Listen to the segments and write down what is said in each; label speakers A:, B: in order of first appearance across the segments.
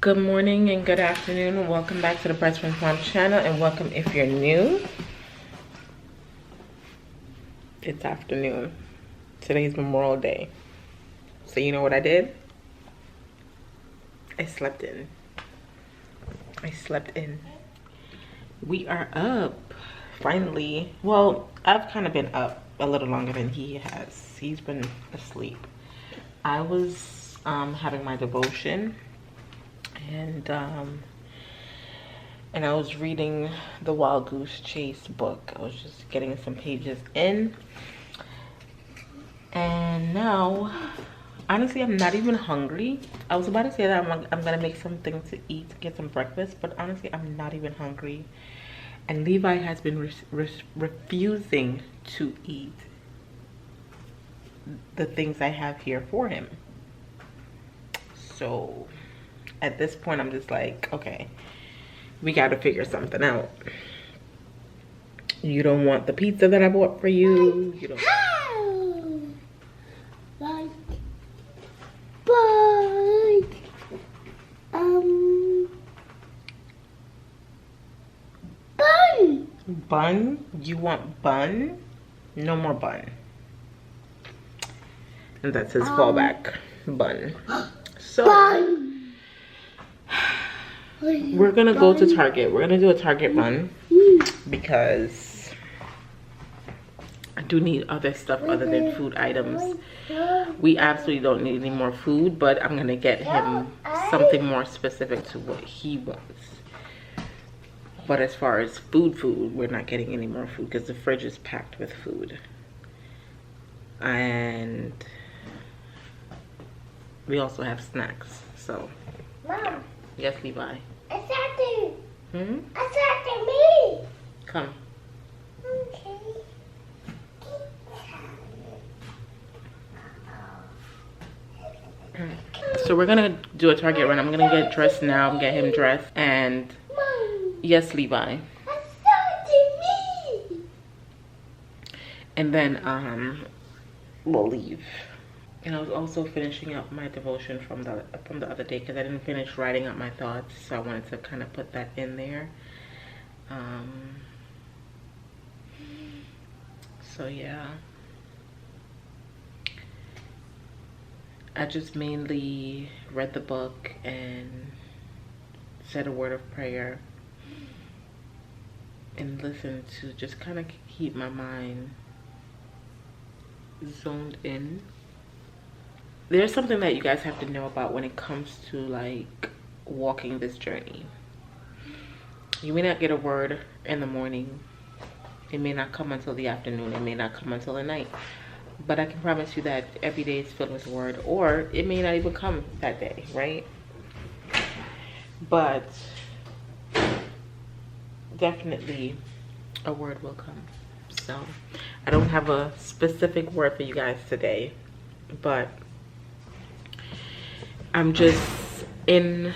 A: Good morning and good afternoon, and welcome back to the Breastfriends Mom channel, and welcome if you're new. It's afternoon. Today's Memorial Day. So you know what I did? I slept in. We are up, finally. Well, I've kind of been up a little longer than he has. He's been asleep. I was having my devotion, and I was reading the Wild Goose Chase book. I was just getting some pages in, and now honestly I'm not even hungry. I was about to say that I'm gonna make something to eat, get some breakfast, but honestly I'm not even hungry. And Levi has been refusing to eat the things I have here for him. So at this point I'm just like, okay, we gotta figure something out. You don't want the pizza that I bought for you. You don't. Bun? You want bun? No more bun. And that's his fallback, bun. So we're gonna go to Target. We're gonna do a Target run because I do need other stuff other than food items. We absolutely don't need any more food, but I'm gonna get him something more specific to what he wants. But as far as food, we're not getting any more food because the fridge is packed with food. And we also have snacks. So,
B: Mom.
A: Yes, Levi.
B: It's after.
A: Hmm?
B: It's after me.
A: Come.
B: Okay.
A: So we're gonna do a Target run. I'm gonna get dressed now, get him dressed, and
B: Mom.
A: yes, Levi.
B: It's after me.
A: And then we'll leave. And I was also finishing up my devotion from the other day because I didn't finish writing up my thoughts, so I wanted to kind of put that in there. So yeah, I just mainly read the book and said a word of prayer and listened to just kind of keep my mind zoned in. There's something that you guys have to know about when it comes to like walking this journey. You may not get a word in the morning. It may not come until the afternoon. It may not come until the night. But I can promise you that every day is filled with word, or it may not even come that day, right? But definitely a word will come. So I don't have a specific word for you guys today, but I'm just in.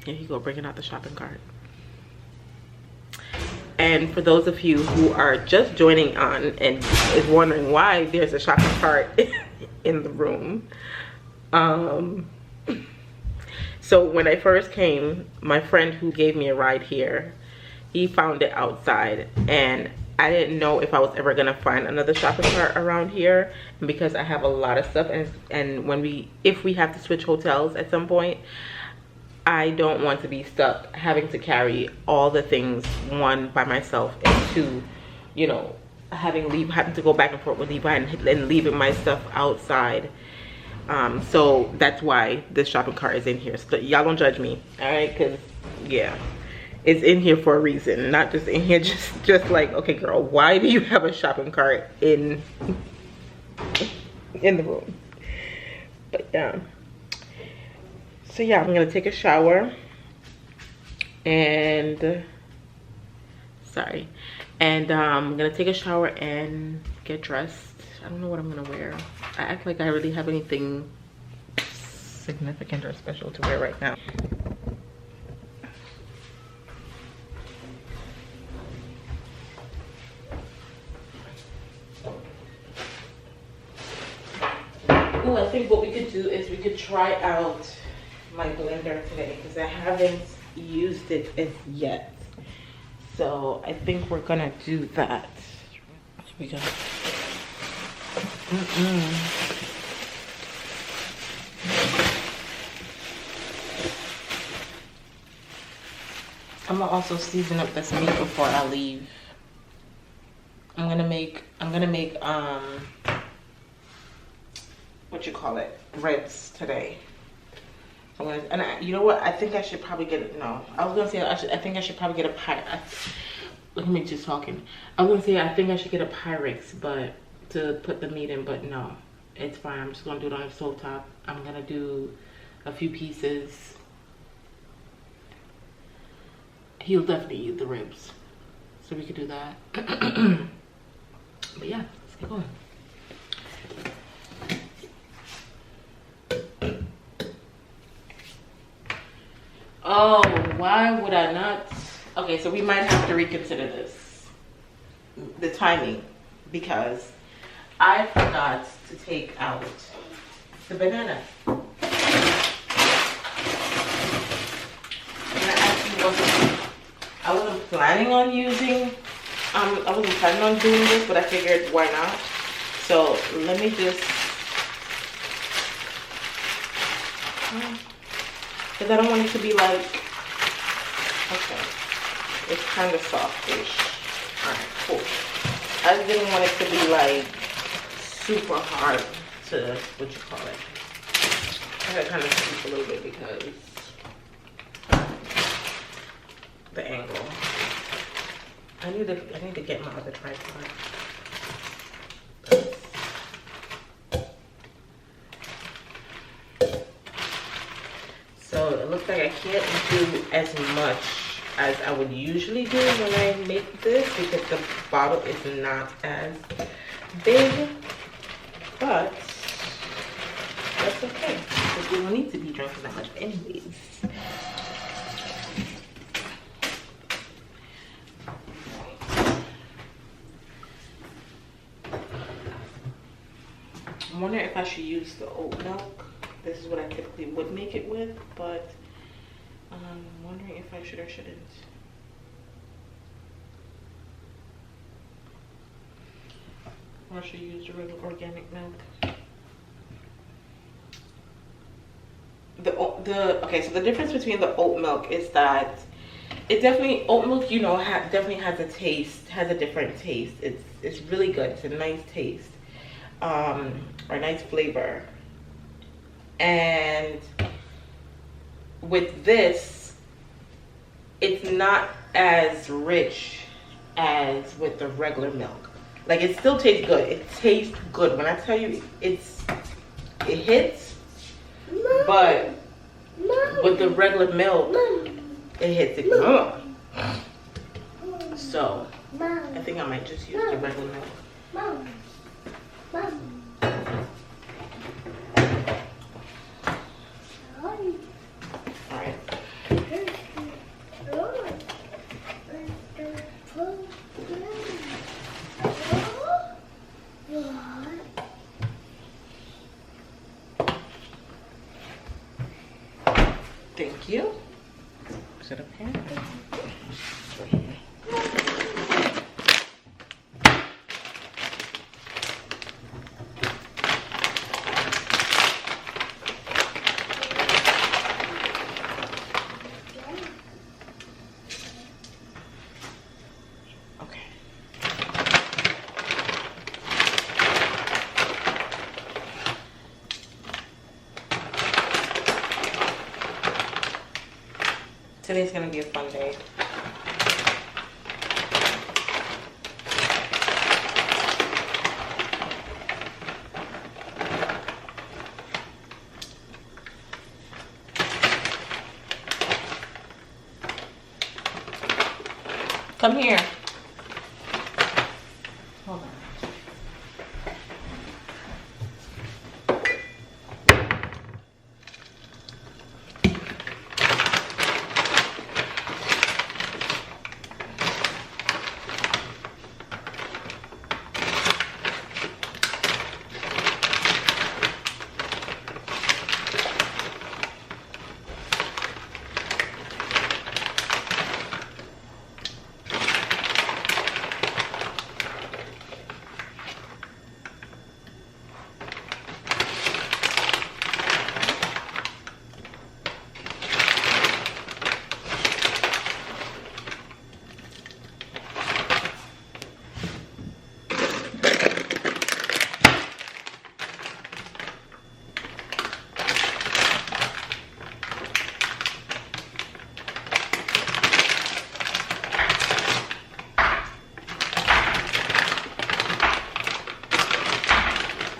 A: Here you go, bringing out the shopping cart. And for those of you who are just joining on and is wondering why there's a shopping cart in the room, so when I first came, my friend who gave me a ride here, he found it outside, and I didn't know if I was ever gonna find another shopping cart around here. And because I have a lot of stuff, and if we have to switch hotels at some point, I don't want to be stuck having to carry all the things, one, by myself, and two, you know, having to go back and forth with Levi and leaving my stuff outside. So that's why this shopping cart is in here. So y'all don't judge me, all right? Because yeah, it's in here for a reason, not just in here just like, okay girl, why do you have a shopping cart in the room? But yeah. So yeah, I'm gonna take a shower and I'm gonna take a shower and get dressed. I don't know what I'm gonna wear. I act like I really have anything significant or special to wear right now. Oh, I think what we could do is we could try out my blender today because I haven't used it as yet. So I think we're gonna do that. Here we go. I'm gonna also season up this meat before I leave. I'm gonna make what you call it, ribs today. You know what? I think I should probably get it. No, I was gonna say I think I should probably get a Pyrex. Look at me just talking. I was gonna say I think I should get a Pyrex, but to put the meat in, but no, it's fine. I'm just gonna do it on the stove top. I'm gonna do a few pieces. He'll definitely eat the ribs, so we could do that. But yeah, let's get going. Oh, why would I not? Okay, so we might have to reconsider the timing, because I forgot to take out the banana. And I wasn't planning on using, I wasn't planning on doing this, but I figured why not? So let me just, because I don't want it to be like, okay, it's kind of softish. Alright, cool. I just didn't want it to be like super hard to, what you call it. I gotta kind of scoop a little bit because the angle. I need to get my other tripod. So it looks like I can't do as much as I would usually do when I make this because the bottle is not as big, but that's okay because we don't need to be drinking that much anyways. I'm wondering if I should use the oat milk. This is what I typically would make it with, but I'm wondering if I should or shouldn't. Or should I use the regular organic milk? Okay, so the difference between the oat milk is that it definitely, oat milk, you know, definitely has a taste, has a different taste. It's really good. It's a nice taste, or a nice flavor. And with this, it's not as rich as with the regular milk. Like, it still tastes good. It tastes good. When I tell you it hits, but with the regular milk, it hits it more. So I think I might just use the regular milk. Thank you. Is it up here? Right here. Okay. Today's gonna be a fun day. Come here. Hold on.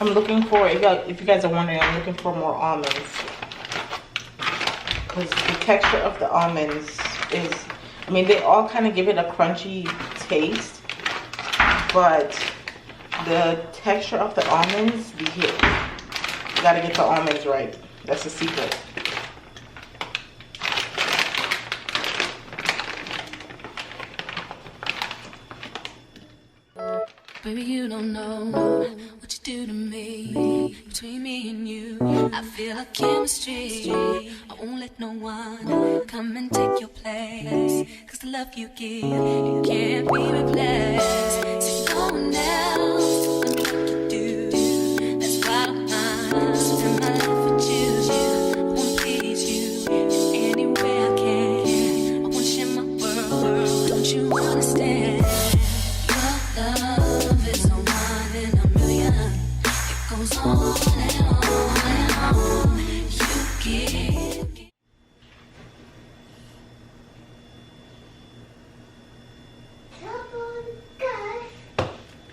A: I'm looking for, if you guys are wondering, I'm looking for more almonds. Because the texture of the almonds is, I mean, they all kind of give it a crunchy taste. But the texture of the almonds be hit. You gotta get the almonds right. That's the secret.
C: Baby, you don't know what you do to me. Between me and you, I feel like chemistry. I won't let no one come and take your place. Cause the love you give, it can't be replaced. So no one else love me like you do. That's why I don't mind spend my life with you. I wanna please you in any way I can. I wanna share my world, don't you understand? Your love is a one in a million. It goes on and on and on. You give.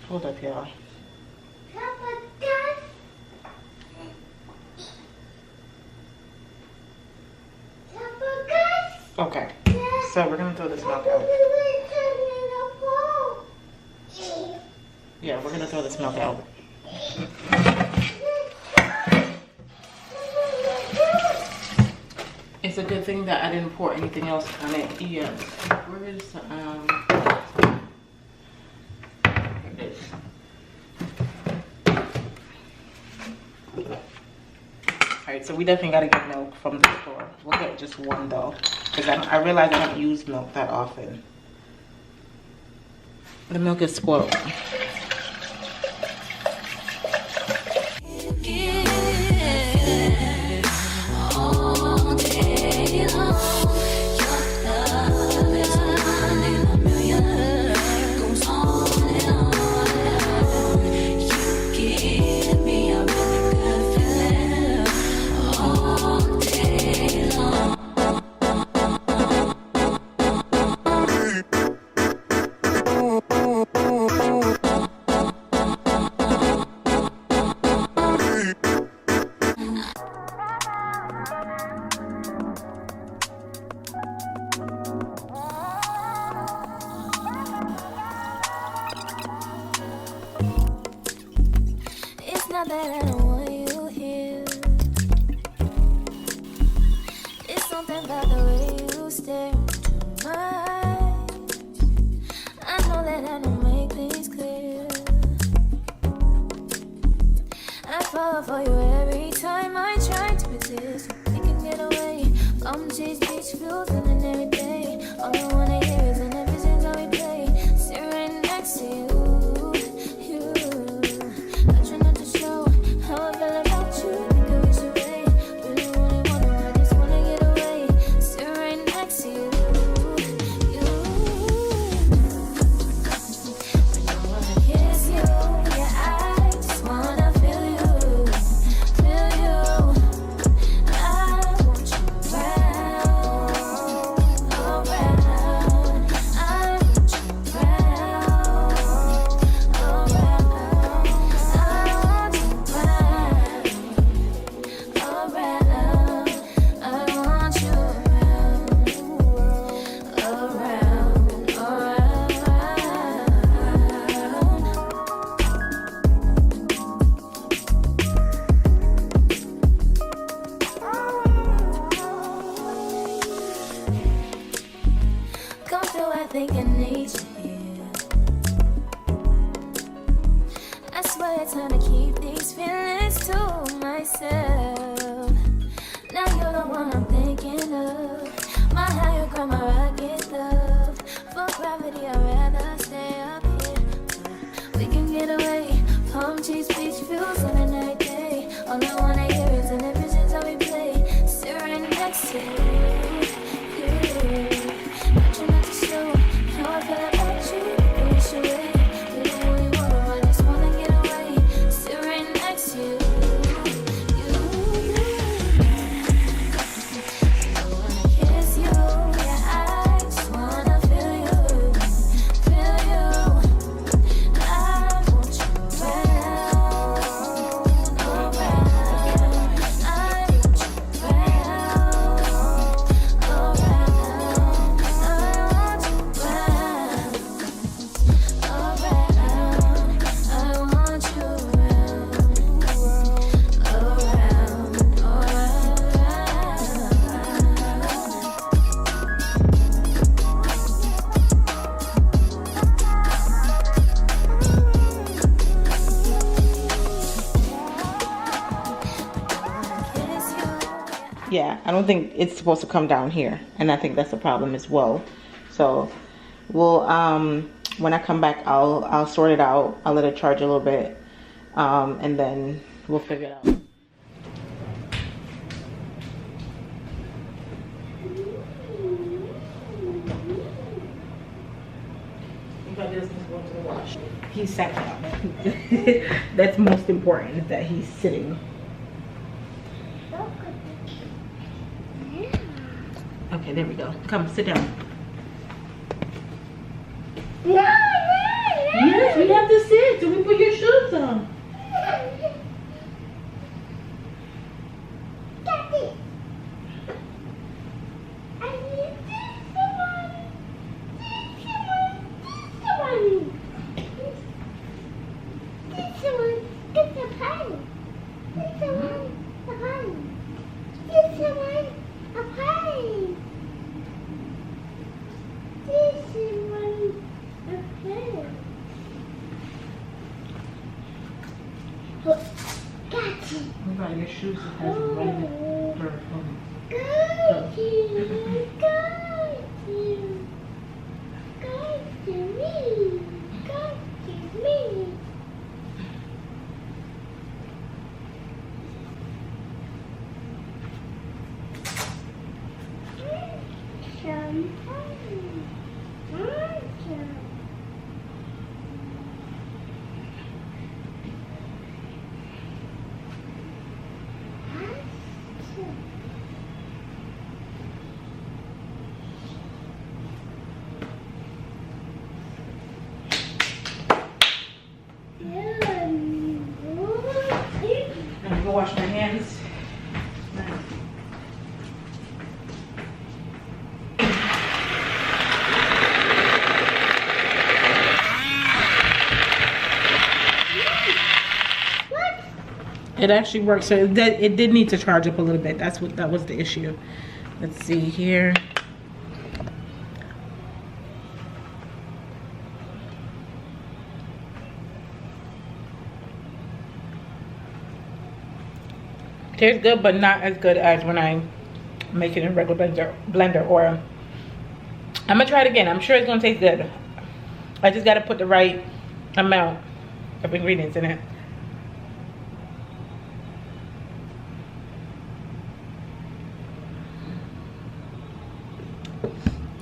A: Hold up, y'all. Okay, so we're gonna throw this milk out. Yeah, we're gonna throw this milk out. It's a good thing that I didn't pour anything else on it. Yes. Where is it is. Alright, so we definitely gotta get milk from the store. We'll get just one though, because I realize I don't use milk that often. The milk is spoiled.
C: Not that I don't want you here. It's something about the way you stare into my eyes. I know that I don't make things clear. I fall for you every time I try to resist. We can get away from these beach views and then every day. All I wanna hear is an episode that we play. Sit right next to you. How I feel about you, think I wish away. Really wanna, I just wanna get away. Sit right next to you. I don't wanna kiss you, yeah, I just wanna feel you. I want you around, around. I want you around, around. I want you come through, I think I need you here. I swear it's time to keep these feelings to myself. Now you're the one I'm thinking of. My higher ground, my rocket love. For gravity, I'd rather stay up here. We can get away, palm trees, beach views on a night day. All I wanna hear is an episode that we play. Sit right next to you. Not trying not to show how I feel about you. I wish away. Really wanna, I just wanna get away. Sit right next to you. I wanna kiss you, yeah, I just wanna feel you.
A: I don't think it's supposed to come down here, and I think that's a problem as well. So we'll when I come back, I'll sort it out. I'll let it charge a little bit, and then we'll figure it out. He's sat down. That's most important, that he's sitting. Okay, there we go. Come, sit down.
B: No, no, no.
A: Yes, we have to sit till we put your shoes on.
B: Daddy. I need this one. This one. This one. Get the pen. This one. The pen. This one. A pen. This one. A pen. Got you.
A: What about your shoes? It has a running bird on
B: Got you. Got you. Got you me. Got you me.
A: I'm gonna go wash my hands. It actually works. So it did need to charge up a little bit. That was the issue. Let's see here. Tastes good, but not as good as when I make it in regular blender. Or I'm gonna try it again. I'm sure it's gonna taste good. I just gotta put the right amount of ingredients in it.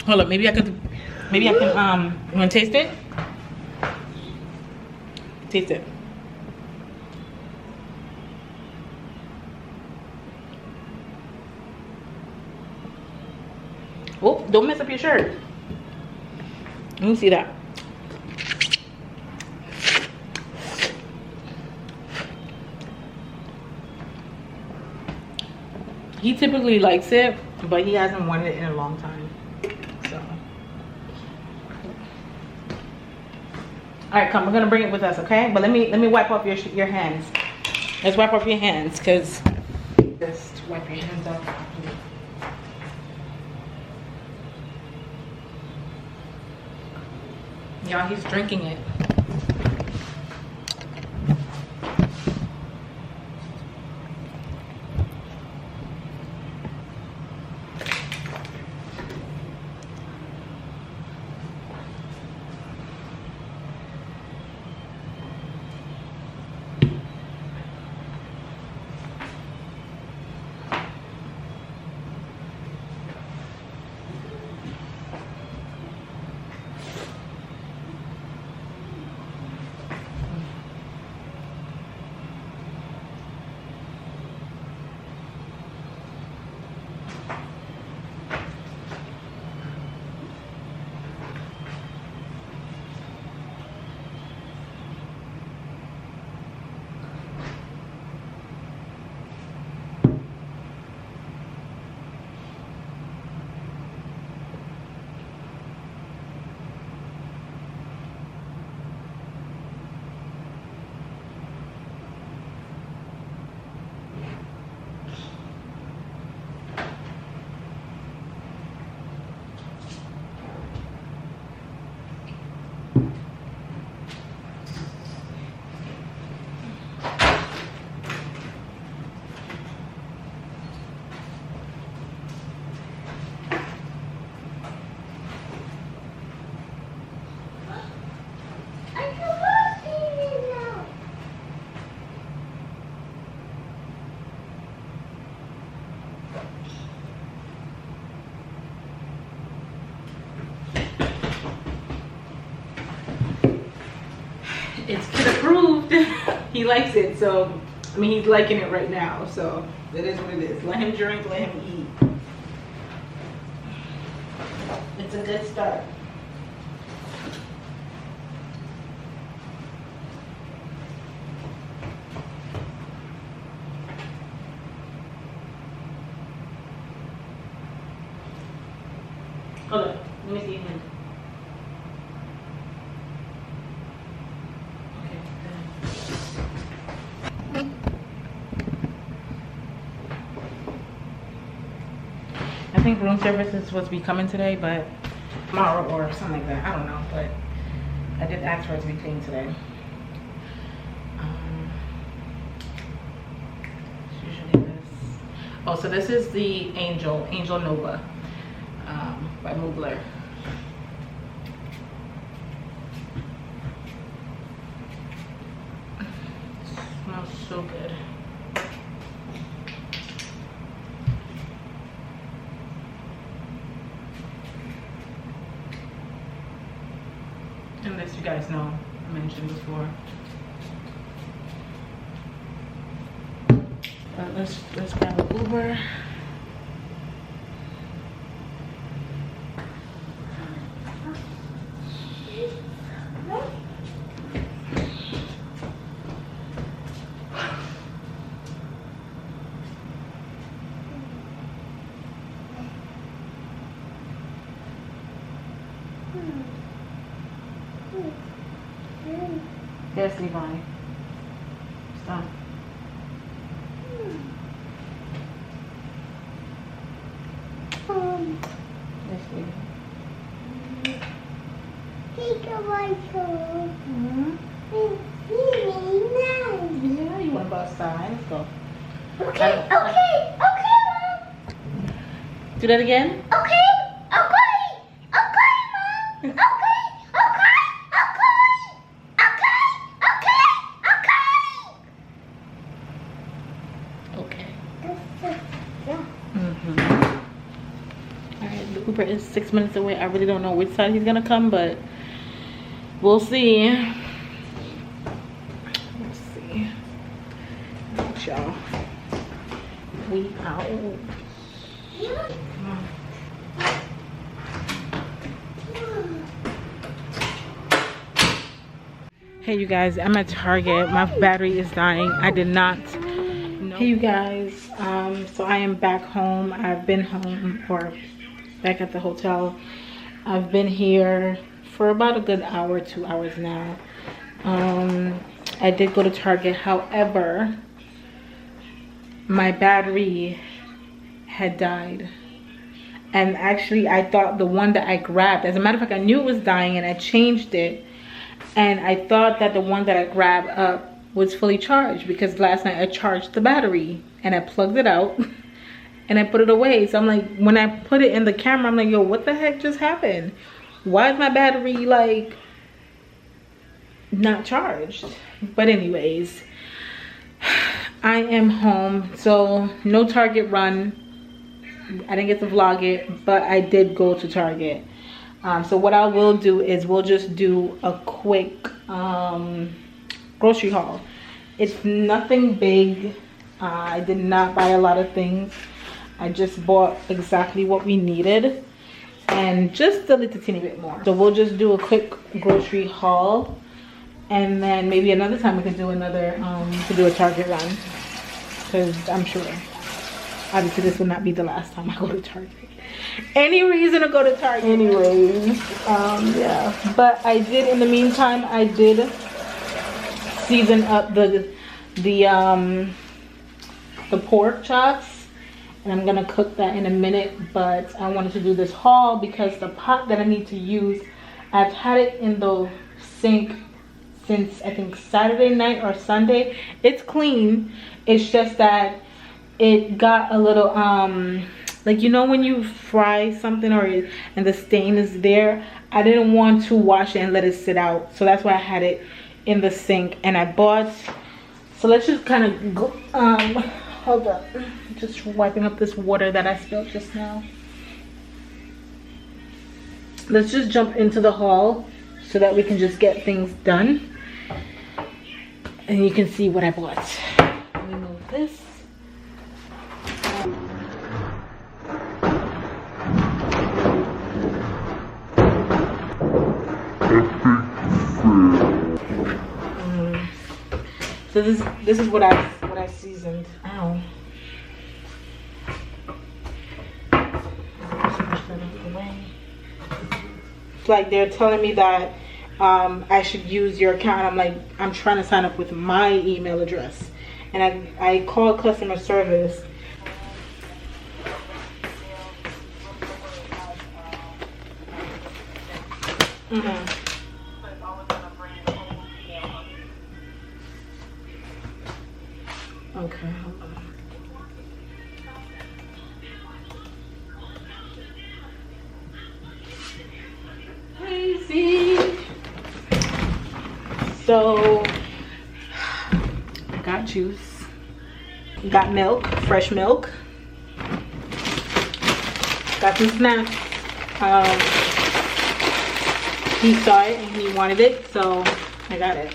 A: Hold up, maybe I can you wanna taste it? Taste it. Oh, don't mess up your shirt. Let me see that. He typically likes it, but he hasn't wanted it in a long time. So, all right, come. We're gonna bring it with us, okay? But let me wipe off your hands. Let's wipe off your hands, cause just wipe your hands off. Y'all, he's drinking it.
D: It's kid approved. He likes it, so I mean he's liking it right now, so it is what it is. Let him drink, let him eat. It's a good start. Hold on, let me see your hand. I think room service is supposed to be coming today, but tomorrow or something like that. I don't know, but I did ask for it to be clean today. It's usually this. Oh, so this is the Angel Nova by Mugler. Smells so good. And this, you guys know, I mentioned before. But let's grab an Uber. Yes, Levi. Stop. Yes, Levi.
B: Take a white coat. It's really nice.
D: Yeah, you want to go outside? Let's go.
B: Okay, okay, okay, Mom.
D: Do that again?
B: Okay, okay, okay, Mom. Okay, okay, okay, okay, okay, okay.
D: Okay. Alright, the Uber is 6 minutes away. I really don't know which side he's gonna come, but we'll see. Let's see. Y'all. We out. Come on. Hey you guys, I'm at Target. My battery is dying. I did not know. Hey you guys, so I am back home. I've been home, or back at the hotel. I've been here for about a good hour, 2 hours now. I did go to Target, however, my battery had died. And actually I thought the one that I grabbed, as a matter of fact, I knew it was dying and I changed it. And I thought that the one that I grabbed up was fully charged, because last night I charged the battery and I plugged it out and I put it away. So I'm like, when I put it in the camera, I'm like, yo, what the heck just happened? Why is my battery like not charged? But anyways, I am home, so no Target run. I didn't get to vlog it, but I did go to Target. So what I will do is we'll just do a quick grocery haul. It's nothing big. I did not buy a lot of things. I just bought exactly what we needed and just a little teeny bit more. So we'll just do a quick grocery haul, and then maybe another time we can do another to do a Target run, because I'm sure obviously this will not be the last time I go to Target. Any reason to go to Target. Anyways, yeah, but I did, in the meantime, I did season up the pork chops, and I'm gonna cook that in a minute. But I wanted to do this haul because the pot that I need to use, I've had it in the sink since I think Saturday night or Sunday. It's clean, it's just that it got a little like, you know when you fry something and the stain is there, I didn't want to wash it and let it sit out, so that's why I had it in the sink. And I bought, so let's just kind of go, hold up, just wiping up this water that I spilled just now. Let's just jump into the haul so that we can just get things done. and you can see what I bought. Let me move this. So this is what I seasoned. Ow. It's like they're telling me that I should use your account. I'm like, I'm trying to sign up with my email address, and I called customer service. Okay, hold on. Crazy. So I got juice, got milk, fresh milk, got some snacks. He saw it and he wanted it, so I got it.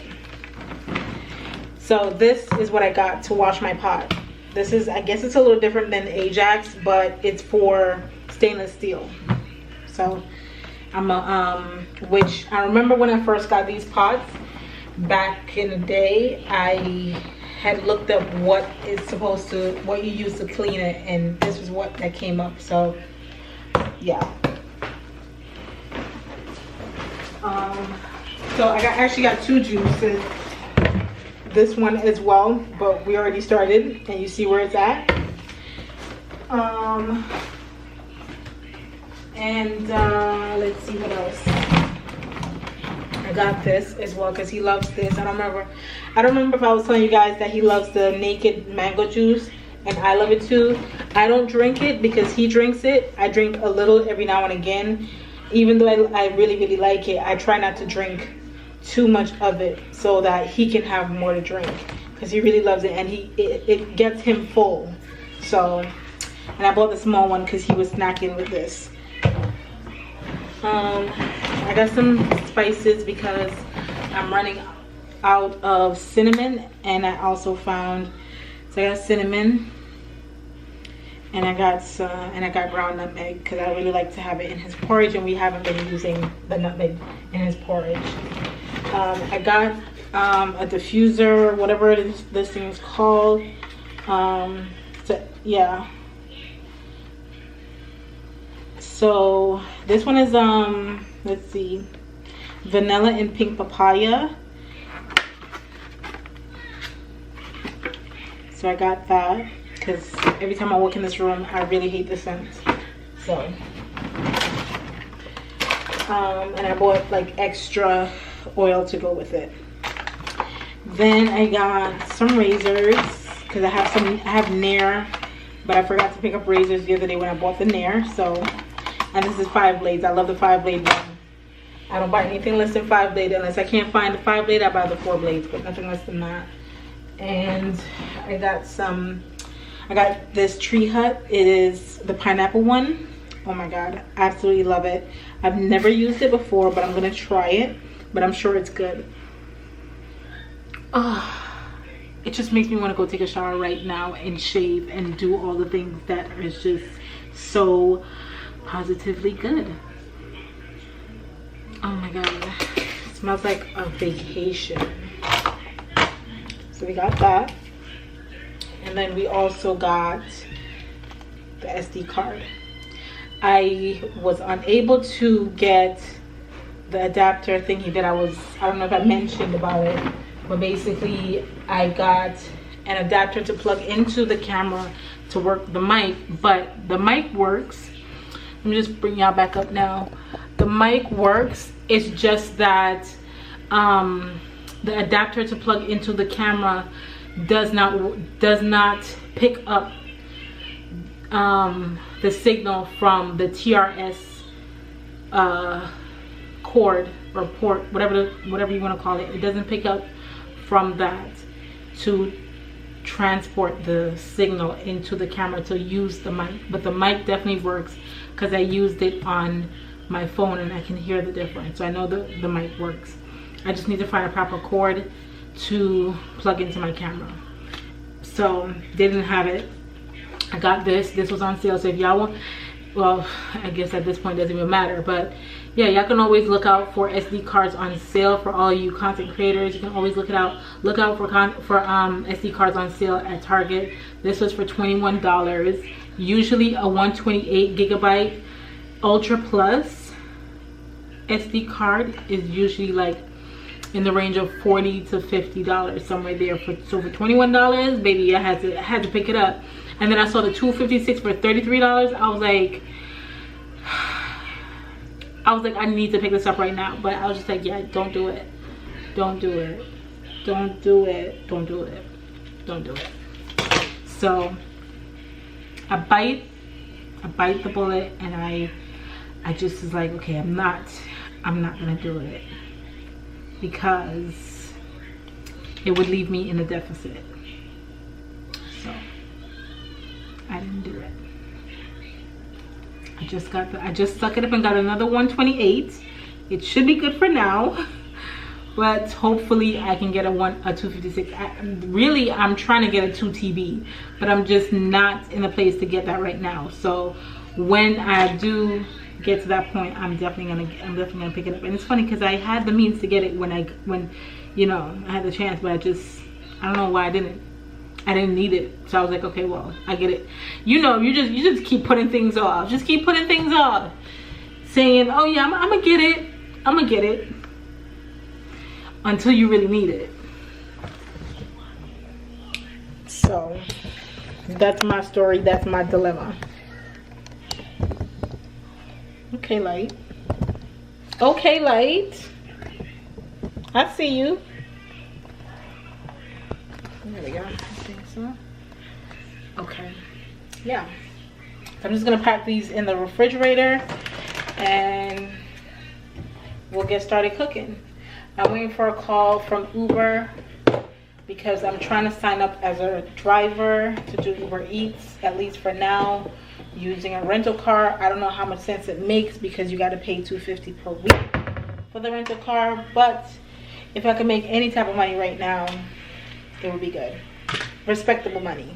D: So this is what I got to wash my pot. This is, I guess it's a little different than Ajax, but it's for stainless steel. So which I remember when I first got these pots back in the day, I had looked up what you use to clean it, and this is what that came up. So yeah. So I actually got two juices. This one as well, but we already started, and you see where it's at. Let's see what else. I got this as well because he loves this. I don't remember if I was telling you guys that he loves the naked mango juice, and I love it too. I don't drink it because he drinks it. I drink a little every now and again. Even though I really like it, I try not to drink too much of it so that he can have more to drink, because he really loves it, and it gets him full. So, and I bought the small one because he was snacking with this. I got some spices because I'm running out of cinnamon, and I also found, so I got cinnamon, and I got ground nutmeg because I really like to have it in his porridge, and we haven't been using the nutmeg in his porridge. I got a diffuser, whatever this thing is called. So yeah. So this one is let's see, vanilla and pink papaya. So I got that because every time I walk in this room, I really hate the scent. So and I bought like extra oil to go with it. Then I got some razors because I have Nair, but I forgot to pick up razors the other day when I bought the Nair. So, and this is 5 blades. I love the 5 blade one. I don't buy anything less than 5 blade unless I can't find the 5 blade. I buy the 4 blades, but nothing less than that. And I got this Tree Hut. It is the pineapple one. Oh my god, I absolutely love it. I've never used it before, but I'm gonna try it, but I'm sure it's good. It just makes me want to go take a shower right now and shave and do all the things that is just so positively good. Oh my god, it smells like a vacation. So we got that, and then we also got the SD card. I was unable to get the adapter thingy that I don't know if I mentioned about it, but basically I got an adapter to plug into the camera to work the mic, but the mic works. Let me just bring y'all back up now. The mic works, it's just that the adapter to plug into the camera does not pick up the signal from the TRS cord or port, whatever you want to call it. It doesn't pick up from that to transport the signal into the camera to use the mic. But the mic definitely works because I used it on my phone and I can hear the difference. So I know the mic works. I just need to find a proper cord to plug into my camera. So they didn't have it. I got this. This was on sale. So if y'all want, well, I guess at this point it doesn't even matter, but yeah, y'all can always look out for SD cards on sale for all you content creators. You can always look out for SD cards on sale at Target. This was for $21. Usually a 128 gigabyte Ultra Plus SD card is usually like in the range of $40 to $50, somewhere there. So for $21, baby, I had to pick it up. And then I saw the 256 for $33. I was like, I need to pick this up right now. But I was just like, yeah, don't do it. Don't do it. Don't do it. Don't do it. Don't do it. So I bite the bullet, and I just was like, okay, I'm not gonna do it, because it would leave me in a deficit. So I didn't do it. I just stuck it up and got another 128. It should be good for now, but hopefully I can get a 256. I'm trying to get a 2 TB, but I'm just not in a place to get that right now. So when I do get to that point, I'm definitely gonna pick it up. And it's funny because I had the means to get it when you know, I had the chance, but I don't know why I didn't need it. So I was like, okay, well, I get it. You know, you just keep putting things off. Just keep putting things off, saying, oh yeah, I'm gonna get it until you really need it. So that's my story. That's my dilemma. Okay, light. Okay, light. I see you. There we go. I think so. Okay. Yeah. I'm just gonna pack these in the refrigerator and we'll get started cooking. I'm waiting for a call from Uber because I'm trying to sign up as a driver to do Uber Eats, at least for now, using a rental car. I don't know how much sense it makes because you got to pay $250 per week for the rental car, but if I could make any type of money right now, it would be good. Respectable money,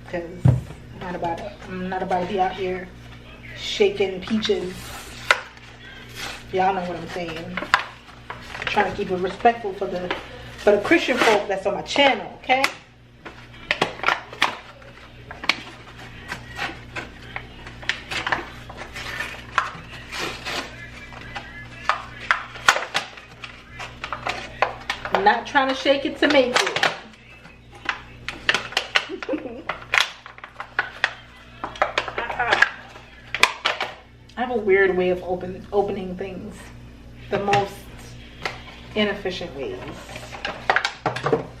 D: because I'm not about to be out here shaking peaches. Y'all know what I'm saying. I'm trying to keep it respectful for the Christian folk that's on my channel, okay? I'm not trying to shake it to make it. I have a weird way of opening things. The most inefficient ways.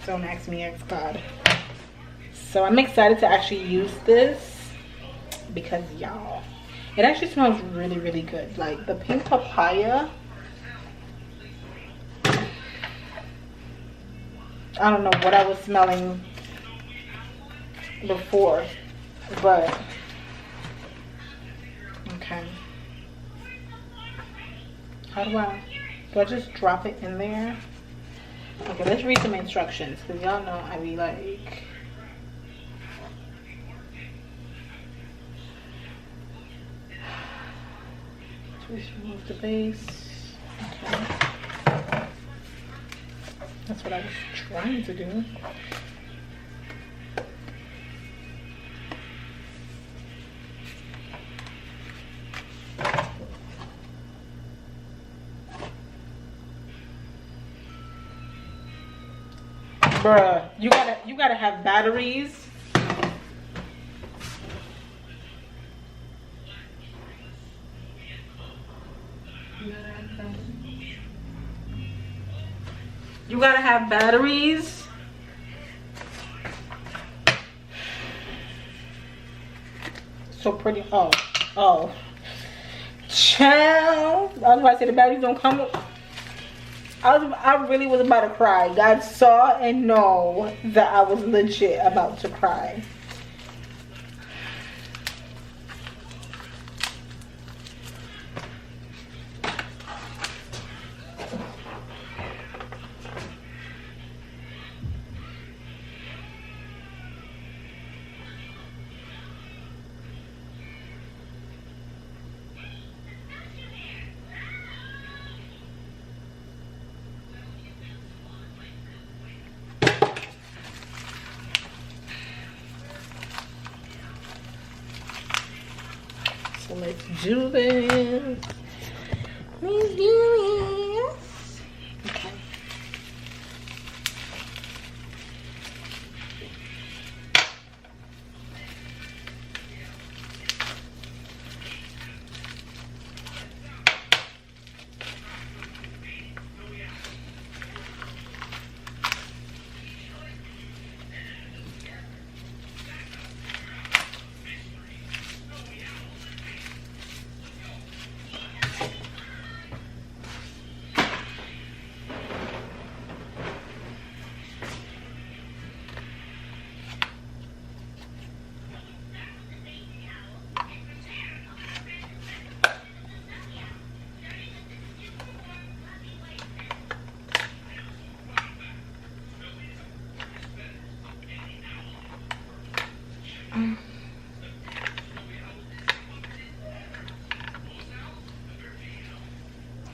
D: Don't ask me, ask God. So I'm excited to actually use this because y'all, it actually smells really, really good. Like the pink papaya, I don't know what I was smelling before, but okay. How do I just drop it in there? Okay, let's read some instructions because y'all know I be like, just remove the base. Okay. That's what I was trying to do. Bruh, you gotta have batteries. You gotta have batteries. So pretty. Oh. Child. I was about to say the batteries don't come with. I really was about to cry. God saw and know that I was legit about to cry. let's do this. Let's do this. Okay.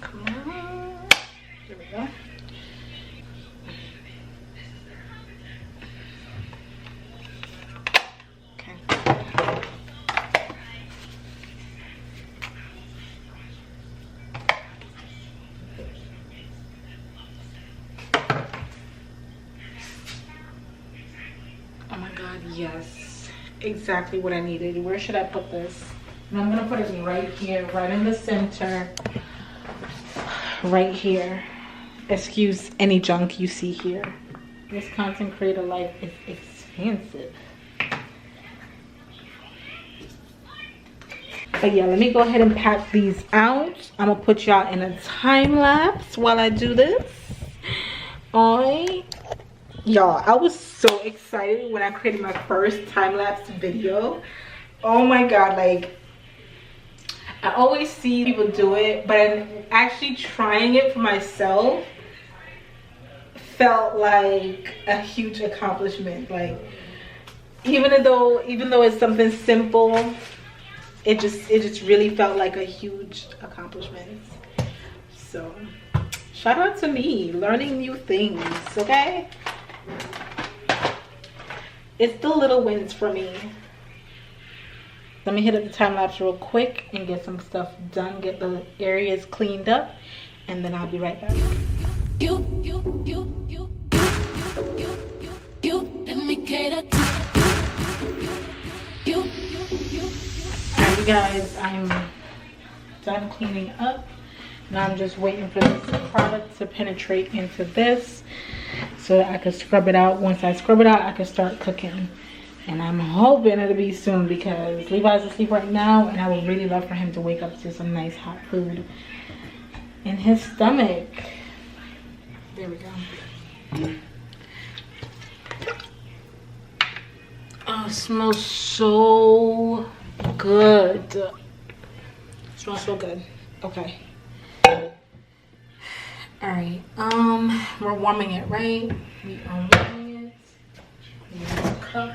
D: Come on. There we go. Okay. Oh my God, yes. Exactly what I needed. Where should I put this? And I'm gonna put it right here, right in the center. Right here. Excuse any junk you see here. This content creator life is expensive. But yeah, let me go ahead and pack these out. I'm gonna put y'all in a time lapse while I do this. Y'all, I was so excited when I created my first time lapse video. Oh my God, like, I always see people do it, but actually trying it for myself felt like a huge accomplishment. Like, even though it's something simple, it just really felt like a huge accomplishment. So shout out to me learning new things. Okay, it's the little wins for me. Let me hit up the time lapse real quick and get some stuff done, get the areas cleaned up, and then I'll be right back. Alright, you guys, I'm done cleaning up. Now I'm just waiting for this product to penetrate into this so that I can scrub it out. Once I scrub it out, I can start cooking. And I'm hoping it'll be soon because Levi's asleep right now, and I would really love for him to wake up to some nice hot food in his stomach. There we go. Oh, it smells so good. It smells so good. Okay. Alright, we're warming it, right? We are warming it. We have a cup.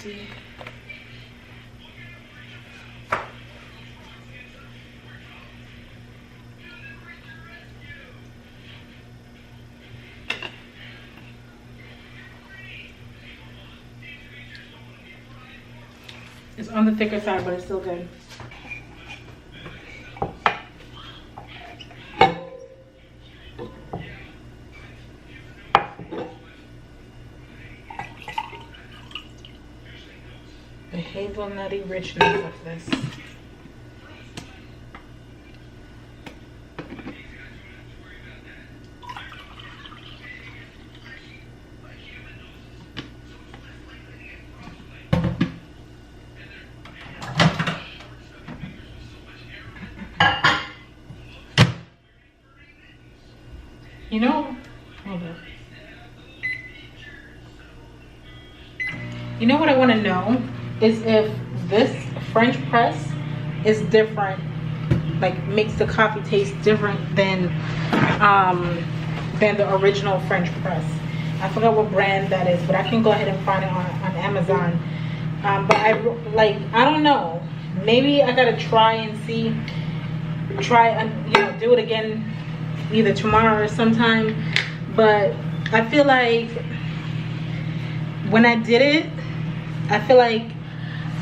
D: see. It's on the thicker side, but it's still good. The hazelnutty richness of this. You know, hold on. You know what I want to know is if this French press is different, like makes the coffee taste different than the original French press. I forgot what brand that is, but I can go ahead and find it on Amazon. But I don't know. Maybe I gotta try and see. Try and, you know, do it again either tomorrow or sometime. But I feel like when I did it, I feel like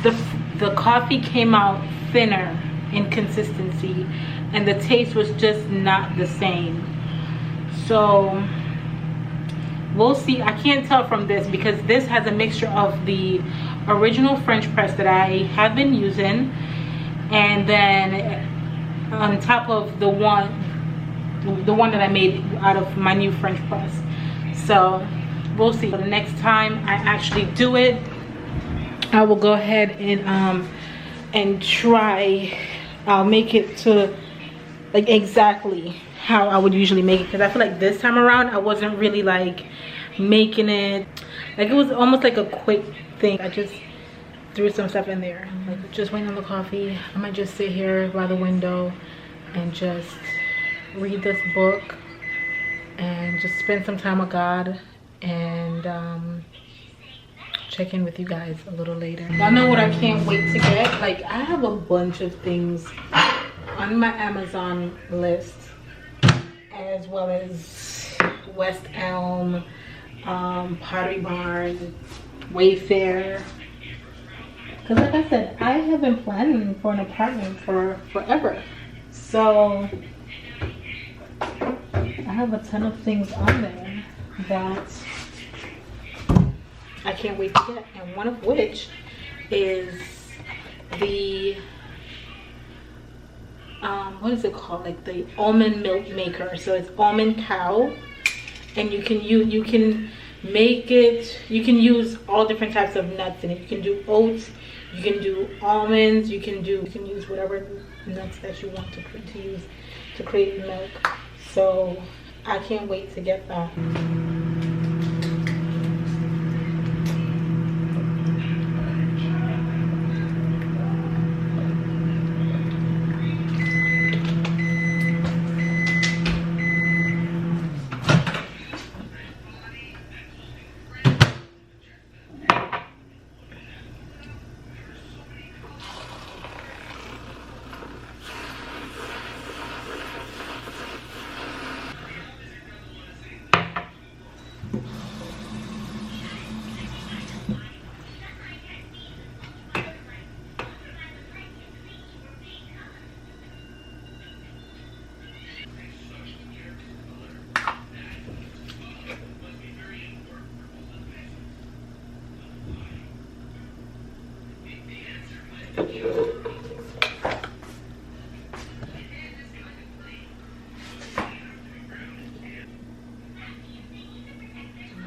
D: the coffee came out thinner in consistency and the taste was just not the same. So we'll see. I can't tell from this because this has a mixture of the original French press that I have been using, and then on top of the one that I made out of my new French press. So we'll see. The next time I actually do it, I will go ahead and try. I'll make it to like exactly how I would usually make it, because I feel like this time around I wasn't really like making it, like it was almost like a quick thing. I just threw some stuff in there, like just waiting on the coffee. I might just sit here by the window and just read this book and just spend some time with God and check in with you guys a little later. Y'all know what I can't wait to get? Like, I have a bunch of things on my Amazon list, as well as West Elm, Pottery Barn, Wayfair. Because like I said, I have been planning for an apartment for forever. So I have a ton of things on there that I can't wait to get, and one of which is the what is it called, like the almond milk maker. So it's almond cow, and you can make it, you can use all different types of nuts in it. You can do oats, you can do almonds, you can use whatever nuts that you want to use to create milk. So I can't wait to get that.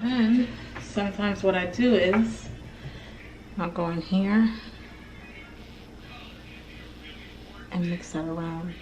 D: And sometimes what I do is I'll go in here and mix that around.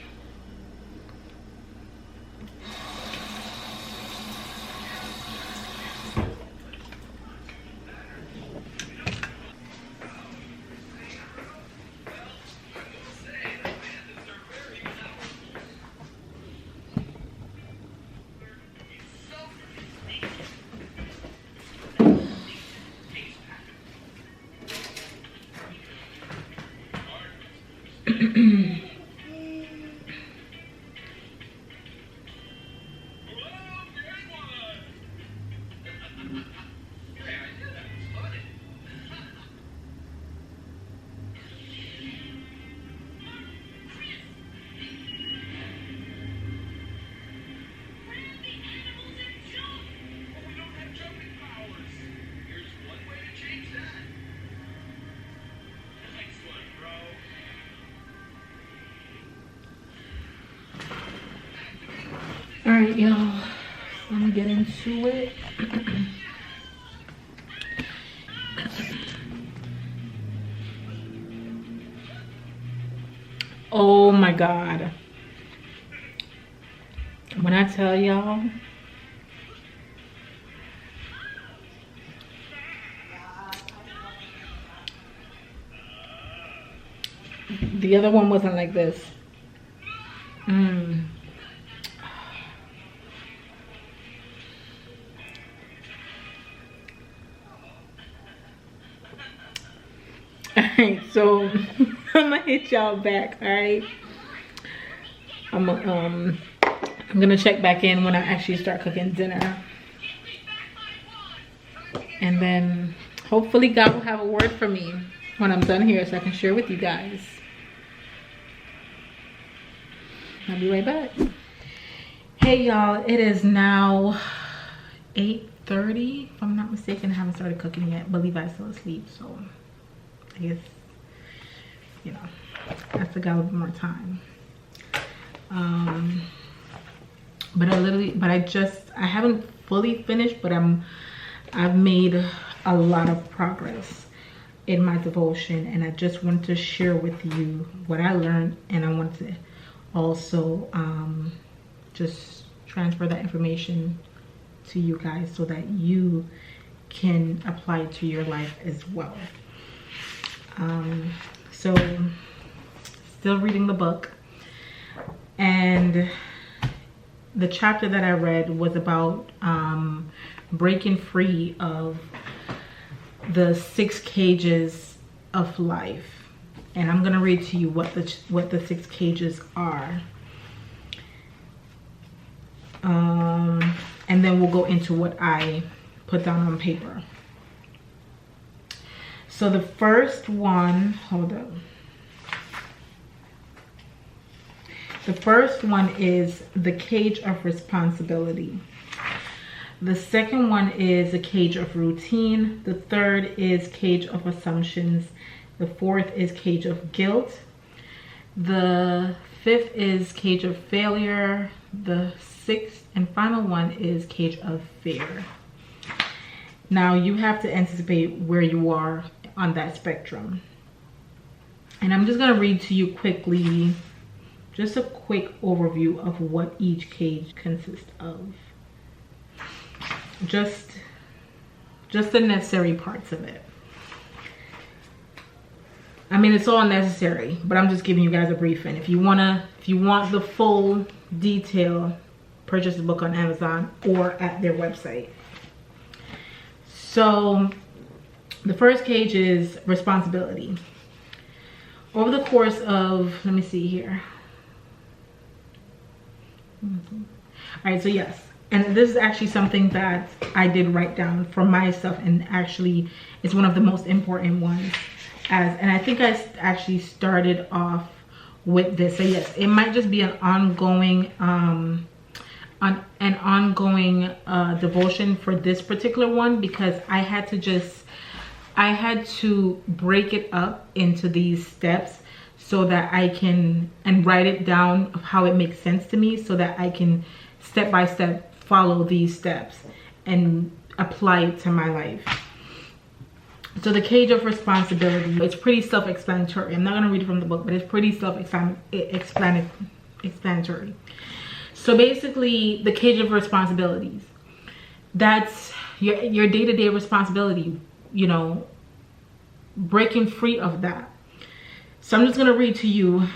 D: right, y'all. Let me get into it. Oh my God. When I tell y'all, the other one wasn't like this. Alright, so I'm gonna hit y'all back, alright? I'm gonna check back in when I actually start cooking dinner. And then hopefully God will have a word for me when I'm done here so I can share with you guys. I'll be right back. Hey y'all, it is now 8:30. If I'm not mistaken, I haven't started cooking yet, but Levi's still asleep, so I guess, you know, I have to get a little bit more time. But I haven't fully finished, but I've made a lot of progress in my devotion, and I just want to share with you what I learned, and I want to also just transfer that information to you guys so that you can apply it to your life as well. So still reading the book, and the chapter that I read was about breaking free of the 6 cages of life, and I'm gonna read to you what the 6 cages are, and then we'll go into what I put down on paper. So the first one, hold up. The first one is the cage of responsibility. The second one is the cage of routine. The third is cage of assumptions. The fourth is cage of guilt. The fifth is cage of failure. The sixth and final one is cage of fear. Now you have to anticipate where you are on that spectrum. And I'm just gonna read to you quickly, just a quick overview of what each cage consists of. Just the necessary parts of it. I mean, it's all necessary, but I'm just giving you guys a briefing. If you want the full detail, purchase the book on Amazon or at their website. So the first cage is responsibility. Over the course of, let me see here. All right, so yes, and this is actually something that I did write down for myself, and actually it's one of the most important ones. And I think I actually started off with this. So yes, it might just be an ongoing devotion for this particular one, because I had to break it up into these steps so that I can, and write it down of how it makes sense to me, so that I can step by step follow these steps and apply it to my life. So the cage of responsibility, it's pretty self-explanatory. I'm not going to read it from the book, but it's pretty self-explanatory. So basically, the cage of responsibilities, that's your day-to-day responsibility, you know, breaking free of that. So I'm just going to read to you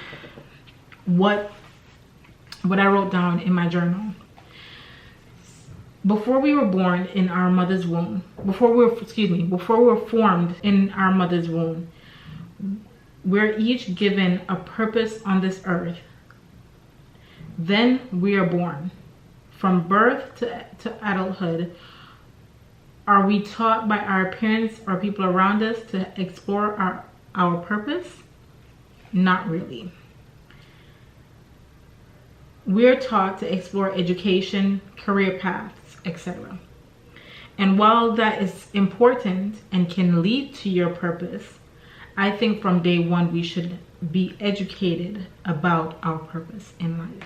D: what I wrote down in my journal. Before we were born in our mother's womb, before we were formed in our mother's womb, we're each given a purpose on this earth. Then we are born. From birth to adulthood, are we taught by our parents or people around us to explore our purpose? Not really. We're taught to explore education, career paths, etc. And while that is important and can lead to your purpose, I think from day one we should be educated about our purpose in life.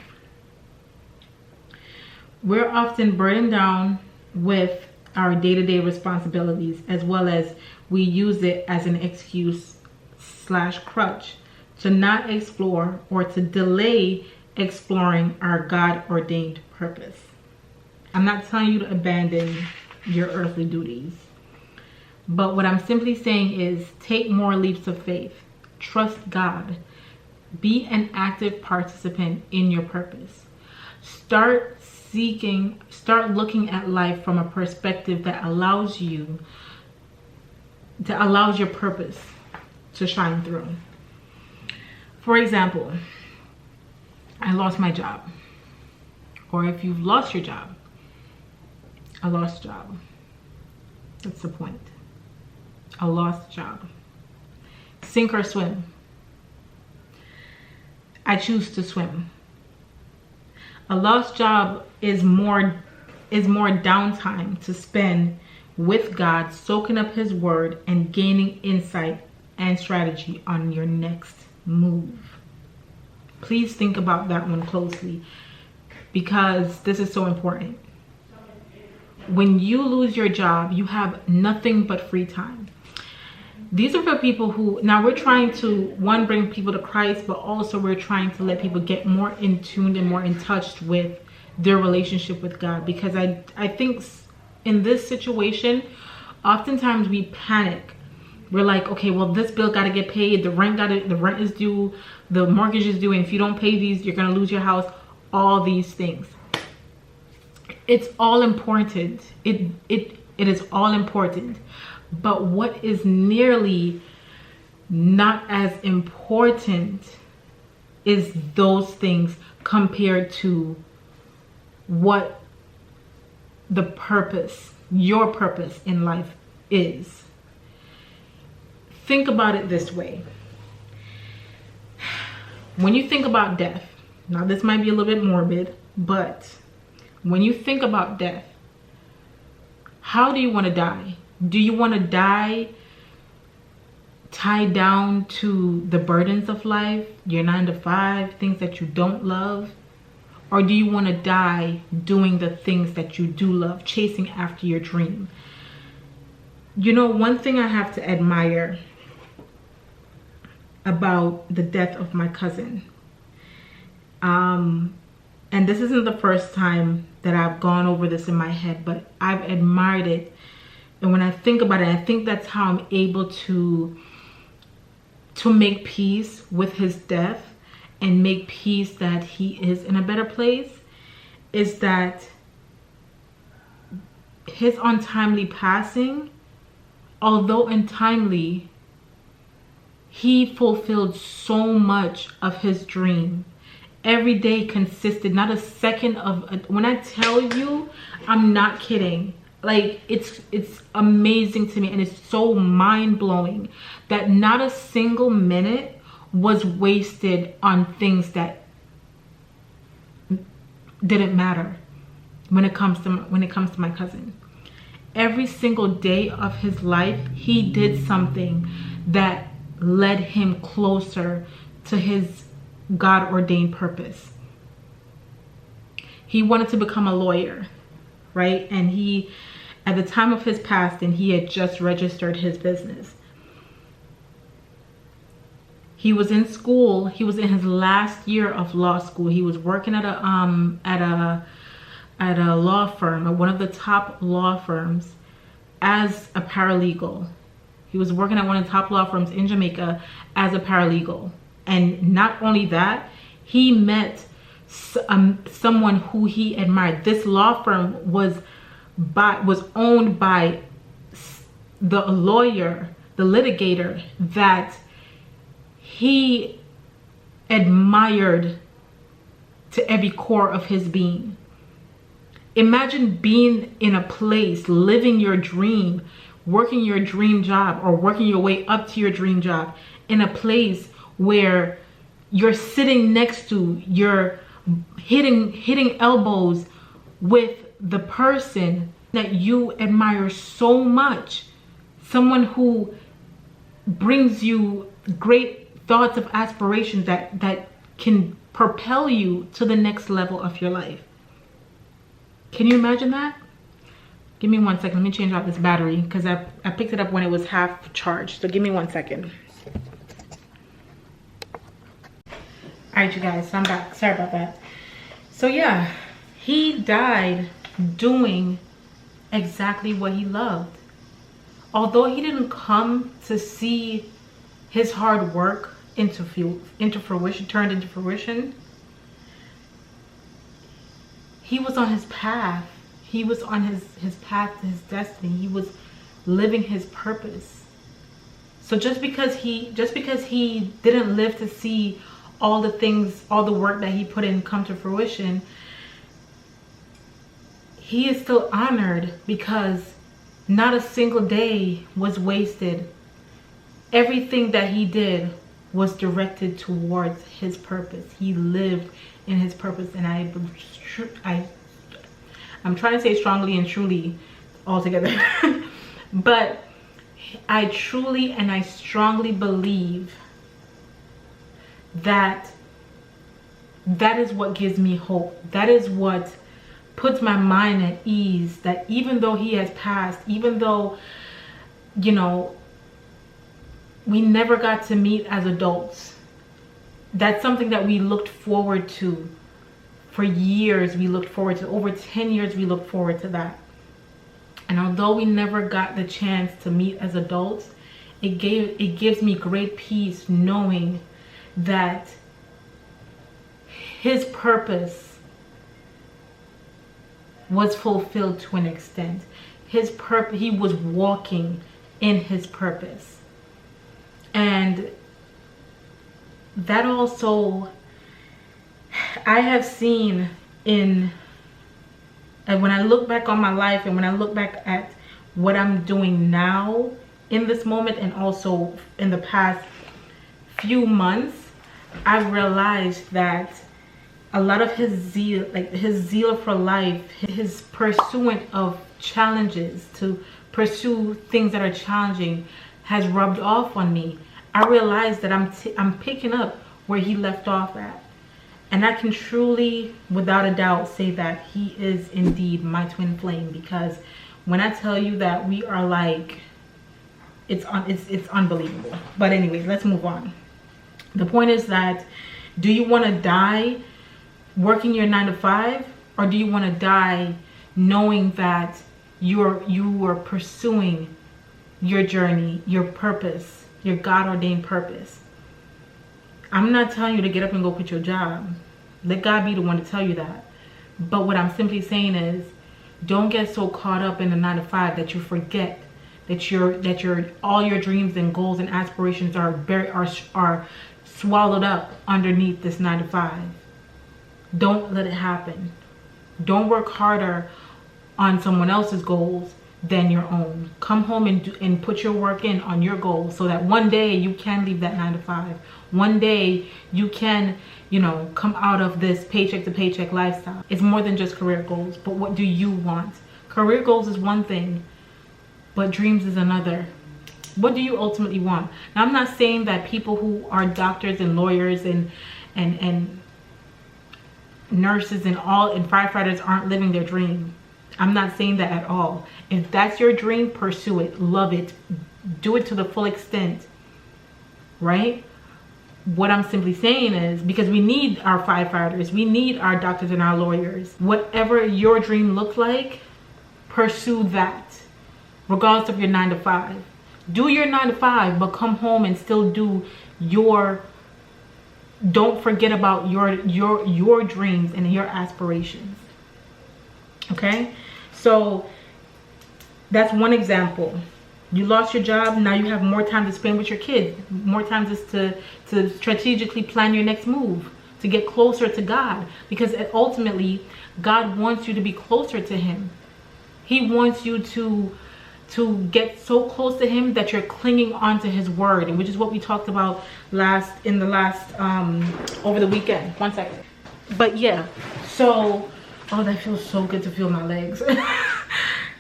D: we're often burdened down with our day-to-day responsibilities, as well as we use it as an excuse / crutch to not explore or to delay exploring our God-ordained purpose. I'm not telling you to abandon your earthly duties, but what I'm simply saying is take more leaps of faith. Trust God. Be an active participant in your purpose. Start looking at life from a perspective that allows your purpose to shine through. For example, I lost my job. Or if you've lost your job, a lost job. That's the point. A lost job. Sink or swim. I choose to swim. A lost job is more downtime to spend with God, soaking up his word and gaining insight and strategy on your next move. Please think about that one closely, because this is so important. When you lose your job, you have nothing but free time. These are for people who, now we're trying to, one, bring people to Christ, but also we're trying to let people get more in tune and more in touch with their relationship with God. Because I think in this situation, oftentimes we panic. We're like, okay, well, this bill got to get paid. The rent is due. The mortgage is due. And if you don't pay these, you're going to lose your house. All these things. It's all important. It is all important. But what is nearly not as important is those things compared to what the purpose, your purpose in life is. Think about it this way. When you think about death, now this might be a little bit morbid, but when you think about death, how do you want to die? Do you want to die tied down to the burdens of life, your 9 to 5, things that you don't love? Or do you want to die doing the things that you do love, chasing after your dream? You know, one thing I have to admire about the death of my cousin, and this isn't the first time that I've gone over this in my head, but I've admired it. And when I think about it, I think that's how I'm able to make peace with his death and make peace that he is in a better place, is that his untimely passing, although untimely, he fulfilled so much of his dream. Every day consisted, not a second of, when I tell you, I'm not kidding. Like, it's amazing to me, and it's so mind-blowing that not a single minute was wasted on things that didn't matter when it comes to my cousin. Every single day of his life, he did something that led him closer to his God-ordained purpose. He wanted to become a lawyer, right? And he, at the time of his passing, he had just registered his business. He was in school. He was in his last year of law school. He was working at a law firm, at one of the top law firms, as a paralegal. He was working at one of the top law firms in Jamaica as a paralegal. And not only that, he met someone who he admired. This law firm was owned by the lawyer, the litigator that he admired to every core of his being. Imagine being in a place, living your dream, working your dream job, or working your way up to your dream job in a place where you're sitting next to, you're hitting elbows with the person that you admire so much, someone who brings you great thoughts of aspirations that can propel you to the next level of your life. Can you imagine that? Give me 1 second. Let me change out this battery because I picked it up when it was half charged. So give me 1 second. All right, you guys, so I'm back. Sorry about that. So yeah, he died doing exactly what he loved. Although he didn't come to see his hard work turned into fruition, he was on his path. He was on his path to his destiny. He was living his purpose. So just because he didn't live to see all the things, all the work that he put in come to fruition, he is still honored because not a single day was wasted. Everything that he did was directed towards his purpose. He lived in his purpose, and I'm trying to say strongly and truly all together. But I truly and I strongly believe that is what gives me hope. That is what puts my mind at ease, that even though he has passed, even though, you know, we never got to meet as adults, that's something that we looked forward to for years. We looked forward to over 10 years. We looked forward to that. And although we never got the chance to meet as adults, it gives me great peace knowing that his purpose was fulfilled to an extent. His purpose, he was walking in his purpose. And that also, I have seen and when I look back on my life, and when I look back at what I'm doing now in this moment, and also in the past few months, I've realized that a lot of his zeal, like his zeal for life, his pursuit of challenges, to pursue things that are challenging, has rubbed off on me. I realized that I'm picking up where he left off at. And I can truly, without a doubt, say that he is indeed my twin flame, because when I tell you that we are like, it's unbelievable. But anyways, let's move on. The point is that, do you want to die working your 9 to 5, or do you want to die knowing that you are pursuing your journey, your purpose, your God-ordained purpose? I'm not telling you to get up and go quit your job. Let God be the one to tell you that. But what I'm simply saying is, don't get so caught up in the 9 to 5 that you forget that all your dreams and goals and aspirations are swallowed up underneath this 9 to 5. Don't let it happen. Don't work harder on someone else's goals than your own. Come home and put your work in on your goals, so that one day you can leave that 9 to 5. One day you can, come out of this paycheck to paycheck lifestyle. It's more than just career goals, but what do you want? Career goals is one thing, but dreams is another. What do you ultimately want? Now, I'm not saying that people who are doctors and lawyers and nurses and firefighters aren't living their dream. I'm not saying that at all. If that's your dream, pursue it, love it, do it to the full extent, right? What I'm simply saying is, because we need our firefighters, we need our doctors and our lawyers. Whatever your dream looks like, pursue that, regardless of your 9 to 5. Do your 9 to 5, but come home and still do don't forget about your dreams and your aspirations. Okay, so that's one example. You lost your job, now you have more time to spend with your kids, more time just to strategically plan your next move, to get closer to God, because ultimately God wants you to be closer to him. He wants you to get so close to him that you're clinging on to his word, and which is what we talked about over the weekend. 1 second. But yeah, so oh, that feels so good to feel my legs. I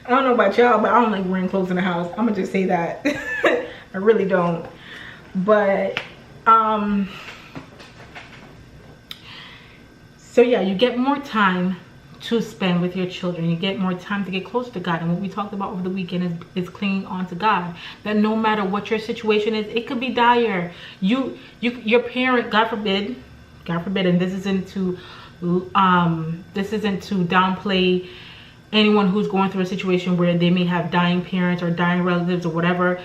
D: don't know about y'all, but I don't like wearing clothes in the house. I'm gonna just say that. I really don't. But so yeah, you get more time to spend with your children. You get more time to get closer to God. And what we talked about over the weekend is clinging on to God. That no matter what your situation is, it could be dire. Your parent, God forbid, and this isn't to downplay anyone who's going through a situation where they may have dying parents or dying relatives or whatever.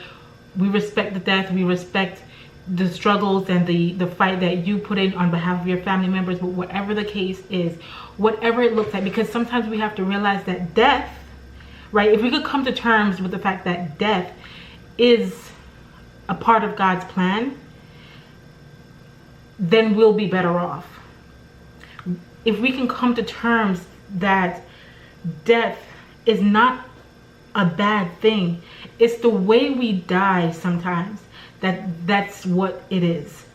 D: We respect the death. We respect the struggles and the fight that you put in on behalf of your family members. But whatever the case is, whatever it looks like, because sometimes we have to realize that death, right? If we could come to terms with the fact that death is a part of God's plan, then we'll be better off. If we can come to terms that death is not a bad thing, it's the way we die sometimes that's what it is,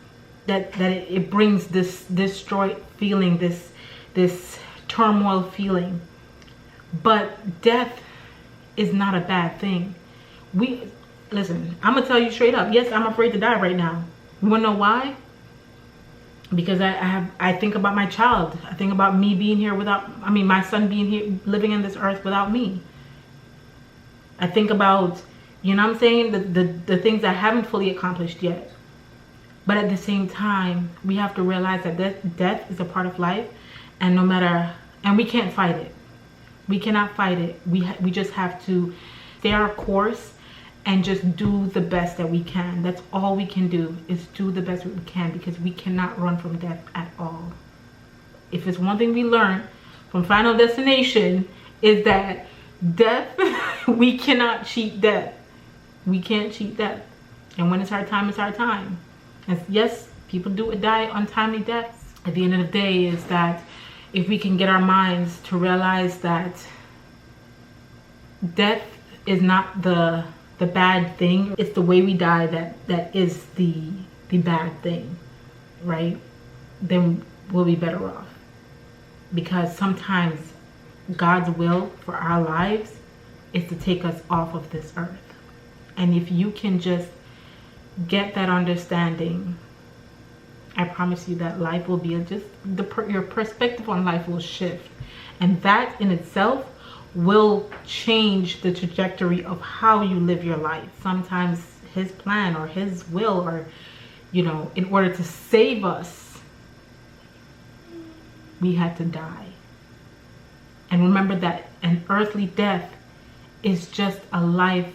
D: that it brings this destroyed feeling, this turmoil feeling. But death is not a bad thing. Listen, I'm gonna tell you straight up, yes, I'm afraid to die right now. You wanna know why? Because I think about my child. I think about me being here my son being here, living in this earth without me. I think about, you know what I'm saying, the things I haven't fully accomplished yet. But at the same time, we have to realize that death is a part of life, and and we can't fight it. We cannot fight it. We just have to stay our course and just do the best that we can. That's all we can do, is do the best we can, because we cannot run from death at all. If it's one thing we learned from Final Destination, is that death, we cannot cheat death. We can't cheat death. And when it's our time, it's our time. And yes, people do die untimely deaths. At the end of the day, is that if we can get our minds to realize that death is not the bad thing, it's the way we die that is the bad thing, right? Then we'll be better off. Because sometimes God's will for our lives is to take us off of this earth. And if you can just get that understanding, I promise you that life will be your perspective on life will shift. And that in itself will change the trajectory of how you live your life. Sometimes his plan or his will, or, you know, in order to save us, we had to die. And remember that an earthly death is just a life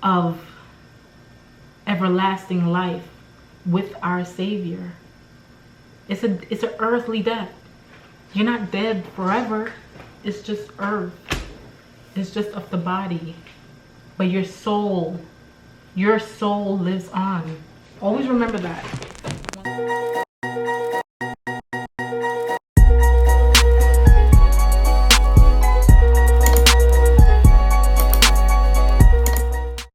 D: of everlasting life with our Savior. It's an earthly death. You're not dead forever. It's just earth. It's just of the body. But your soul lives on. Always remember that.